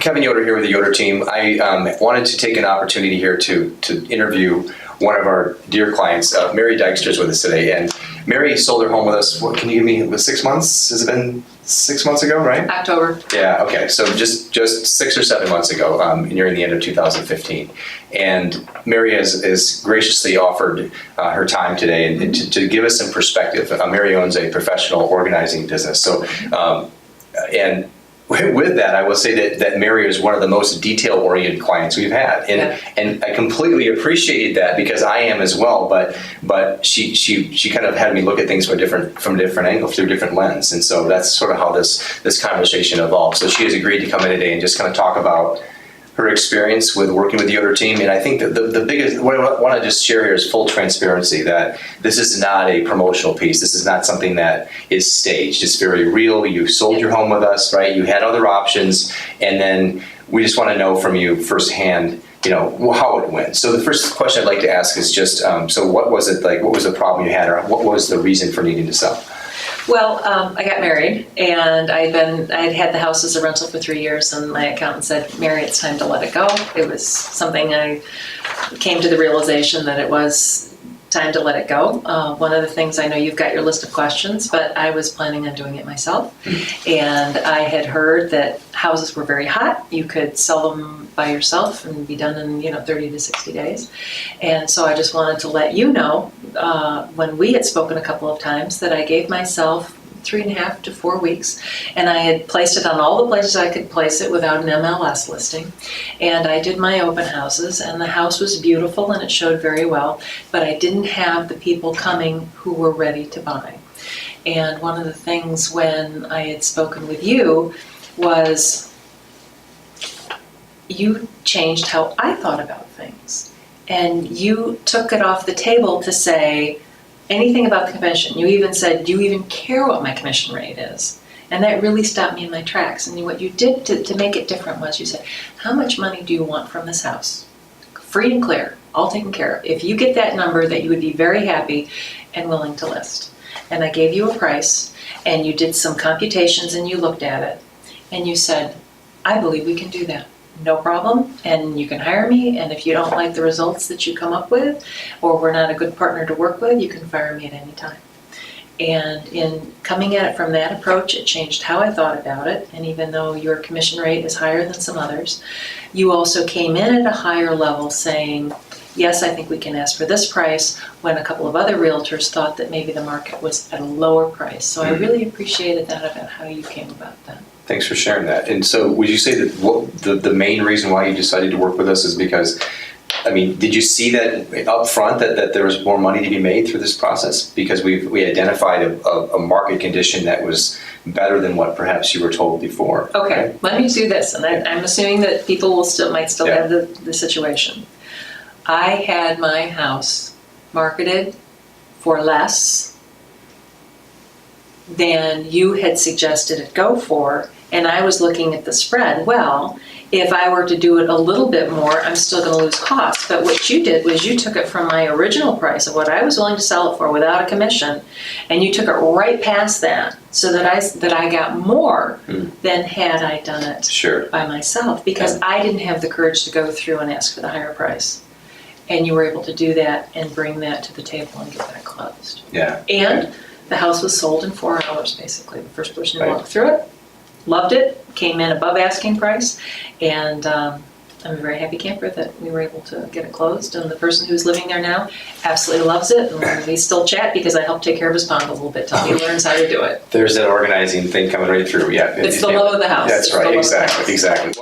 Kevin Yoder here with the Yoder team. I wanted to take an opportunity here to interview one of our dear clients. Mary Dykstra is with us today, and Mary sold her home with us. What can you give me? It was 6 months? Has it been 6 months ago, right? October. Yeah. Okay. So just 6 or 7 months ago, nearing the end of 2015, and Mary has graciously offered her time today and to give us some perspective. Mary owns a professional organizing business, so and with that, I will say that Mary is one of the most detail-oriented clients we've had, and I completely appreciated that because I am as well. But she kind of had me look at things from a different angle, through a different lens, and so that's sort of how this conversation evolved. So she has agreed to come in today and just kind of talk about her experience with working with the Yoder team. And I think that the biggest, what I want to just share here is full transparency, that this is not a promotional piece. This is not something that is staged. It's very real. You sold your home with us, right? You had other options. And then we just want to know from you firsthand, how it went. So the first question I'd like to ask is just, so what was it like? What was the problem you had, or what was the reason for needing to sell? Well, I got married, and I'd had the house as a rental for 3 years, and my accountant said, Mary, it's time to let it go. It was something I came to the realization that it was time to let it go. One of the things, I know you've got your list of questions, but I was planning on doing it myself. And I had heard that houses were very hot. You could sell them by yourself and be done in 30 to 60 days. And so I just wanted to let you know, when we had spoken a couple of times, that I gave myself 3.5 to 4 weeks, and I had placed it on all the places I could place it without an MLS listing. And I did my open houses, and the house was beautiful and it showed very well, but I didn't have the people coming who were ready to buy. And one of the things when I had spoken with you was you changed how I thought about things, and you took it off the table to say anything about the commission. You even said, do you even care what my commission rate is? And that really stopped me in my tracks. And what you did to make it different was you said, how much money do you want from this house? Free and clear, all taken care of. If you get that number, that you would be very happy and willing to list. And I gave you a price, and you did some computations, and you looked at it, and you said, I believe we can do that. No problem, and you can hire me, and if you don't like the results that you come up with, or we're not a good partner to work with, you can fire me at any time. And in coming at it from that approach, it changed how I thought about it. And even though your commission rate is higher than some others, you also came in at a higher level saying, yes, I think we can ask for this price, when a couple of other realtors thought that maybe the market was at a lower price. So I really appreciated that about how you came about that. Thanks for sharing that. And so would you say that the main reason why you decided to work with us is because, did you see that up front that there was more money to be made through this process? Because we identified a market condition that was better than what perhaps you were told before. Okay, let me do this. And I'm assuming that people might still have the situation. I had my house marketed for less than you had suggested it go for, and I was looking at the spread. Well, if I were to do it a little bit more, I'm still going to lose costs. But what you did was you took it from my original price of what I was willing to sell it for without a commission, and you took it right past that, so that I got more than had I done it by myself, because I didn't have the courage to go through and ask for the higher price. And you were able to do that and bring that to the table and get that closed. Yeah. And the house was sold in 4 hours, basically. The first person who walked through it loved it, came in above asking price, and I'm a very happy camper that we were able to get it closed. And the person who's living there now absolutely loves it, and we still chat because I help take care of his pond a little bit till he learns how to do it. There's that organizing thing coming right through. Yeah. It's the love of the house. That's right. Exactly.